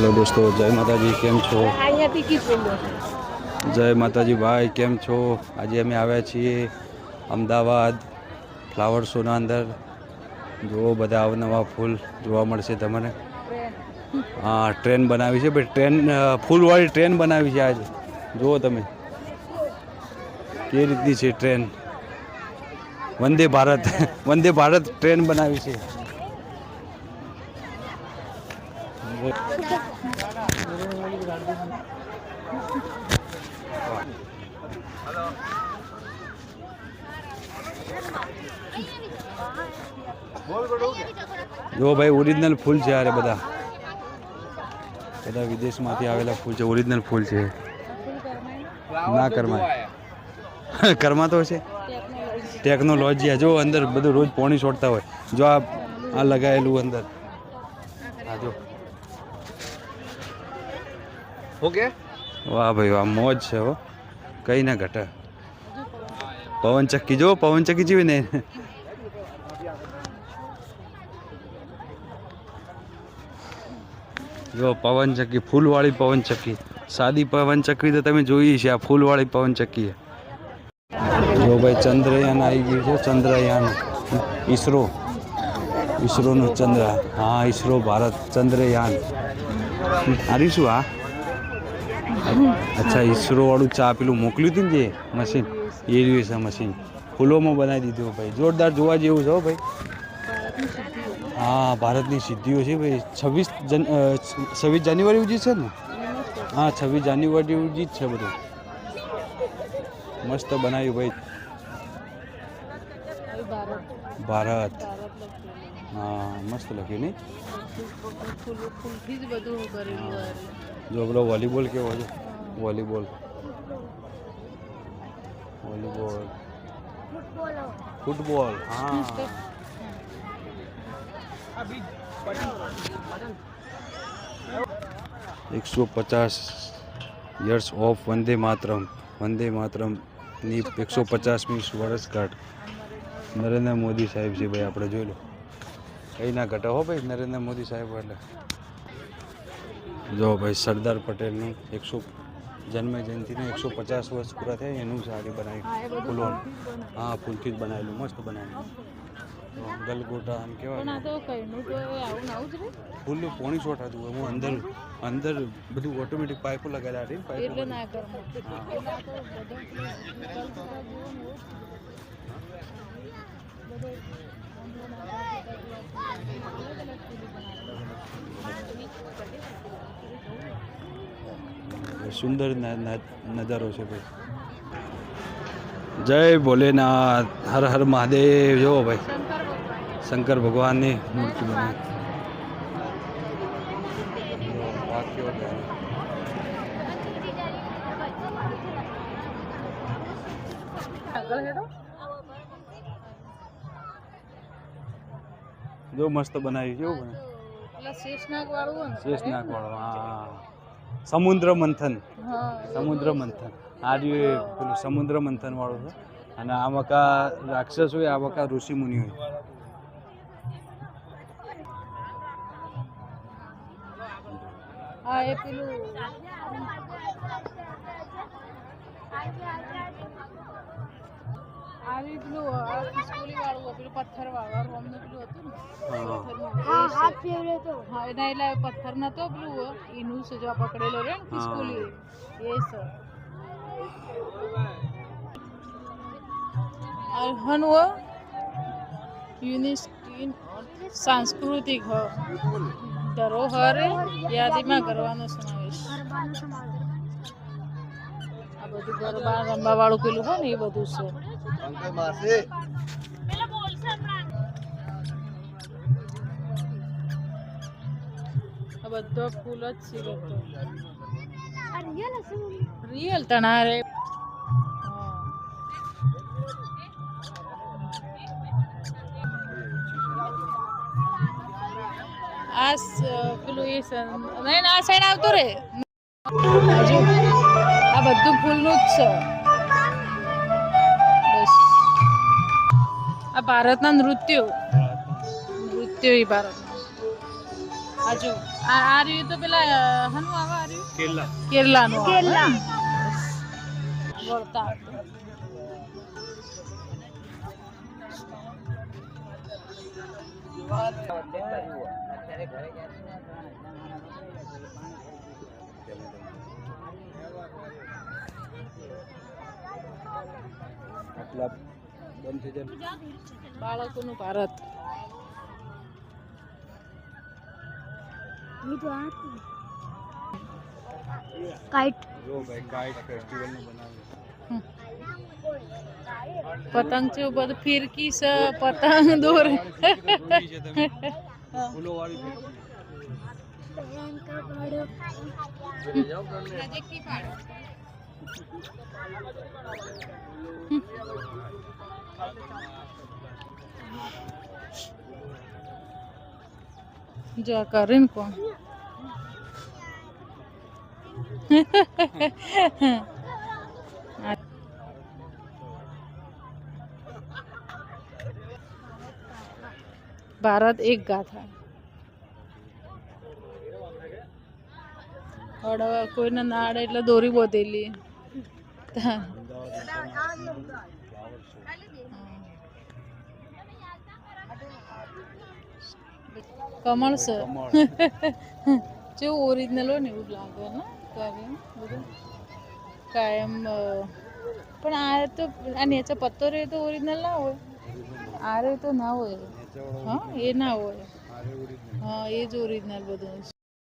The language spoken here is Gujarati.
हेलो दोस्तों, जय माता जी। केम छो? जय माता जी भाई, केम छो? आज अमे आव्या छीए अमदावाद फ्लावर शोना अंदर। जो बधा अवनवा फूल जोवा मळशे तमने। हाँ, ट्रेन बनावी छे भाई। ट्रेन फूलवाળી ट्रेन बनावी छे आज। जुओ तमे के रीतनी छे ट्रेन। वंदे भारत वंदे भारत ट्रेन बनावी छे। जो भाई ओरिजिनल फूल छे यार, बधा बधा विदेशमांथी आवेला फूल छे। ओरिजिनल फूल छे ना करमा करमा तो छे टेक्नोलॉजी है। जो अंदर बधु रोज पानी छोड़ता होय। जो आ लगायेलू अंदर आ जो हो गया। वाह भाई वाह, मौज छे हो, कई ना घटे। पवन चक्की जो पवन चक्की जेवी ने जो पवन चक्की, फूलवाળી पवन चक्की। सादी पवन चक्की तो तमे जोई छे, आ फूलवाળી पवन चक्की है। जो भाई चंद्रयान आई गयु छे। चंद्रयान इसरो इसरो नो चंद्र। हाँ, इसरो भारत चंद्रयान। आरी शू आ अच्छा, इसरो वाळू चा पेलू मोकल्यु हतुं जे मशीन, ए रह्यु छे मशीन। फूलोमां बनावी दीधुं भाई। जोरदार जोवा जेवुं छे भाई। हाँ, भारतनी सिद्धिओ छे भाई। 26 जान्युआरी उजी छे ने। हाँ, 26 जान्युआरी उजी ज छे बधुं। मस्त बनाव्युं भाई। भारत। हाँ, मस्त लख्युं नहीं। जो पेलो वॉलीबॉल केवो छे, वॉलीबॉल वॉलीबॉल फुटबॉल। हाँ, 150 યર્સ ઓફ વંદે માતરમ। વંદે માતરમ ની 150મી વર્ષગાંઠ નરેન્દ્ર મોદી સાહેબ છે ભાઈ। આપણે જોઈ લો, કઈ ના ઘટે હો ભાઈ નરેન્દ્ર મોદી સાહેબ એટલે। જો ભાઈ સરદાર પટેલનું 100 જન્મ જયંતિના 150 વર્ષ પૂરા થયા એનું સાડી બનાવી ફૂલો। હા, ફૂલથી જ બનાવેલું, મસ્ત બનાવેલું। ગલગોટા આમ કેવા ફૂલ પોણી છોટાતું હોય। હું અંદર અંદર બધું ઓટોમેટિક પાઇપો લગાવેલા હતી એટલે ના सुंदर नजारो है भाई। जय भोलेनाथ, हर हर महादेव। जो भाई शंकर भगवान ने मूर्ति बनाई। जो मस्त बनाई जो शेषनाग वाળો। हाँ, समुद्र मंथन। समुद्र मंथन आ पेલું समुद्र मंथन वाળું છે। અને આમાં કા રાક્ષસ હોય, આમાં કા ઋષિ મુનિ હોય। આ એ પેલું આવી પેલું ખિસકોલી વાળું પેલું પથ્થર વાળું રોમનું પેલું હતું ને। હા, હાથ ફેરવ્યો તો। હા, એના એટલે પથ્થર નતો પેલું એનું છે જો પકડેલો રે ને ખિસકોલી એ છે। અરહન વ યુનેસ્કો સાંસ્કૃતિક ધરોહર યાદીમાં કરવાનો સમાવેશ। આ બધું ગરબા રમવા વાળું પેલું હોય ને એ બધું છે। આ બધો ફૂલ જ છે બધો રિયલ તણારે। આ પેલું એ નહીં, આ સાઈડ આવતો રે। આ બધું ફૂલનું જ છે। બસ આ ભારતના નૃત્યો એ ભારત આ જો આ રહ્યું તો પેલા હનું આવા આ રહ્યું કેરલા કેરલાનું કેરલા વળતા આટલા બંધ થઈ જાય બાળકોનું ભારત કાઈટ જો ભાઈ કાઈટ ફેસ્ટિવલ નું બનાવ્યું પતંગ છે બધું ફિરકી છે પતંગ દોર જોઈ છે તમે ફૂલો વાળી જો આ કરે ને કોણ ભારત એક ગાથા હળવા કોઈને નાડે એટલે દોરી બોધેલી કમળ છે જેવું ઓરિજિનલ હોય ને એવું જ લાગે ને કરે બધું કાયમ પણ આ તો આ નીચે પત્તો રહે તો ઓરિજિનલ ના હોય આ રહે તો ના હોય હા એ ના હોય હા એ જ ઓરિજિનલ બધું જ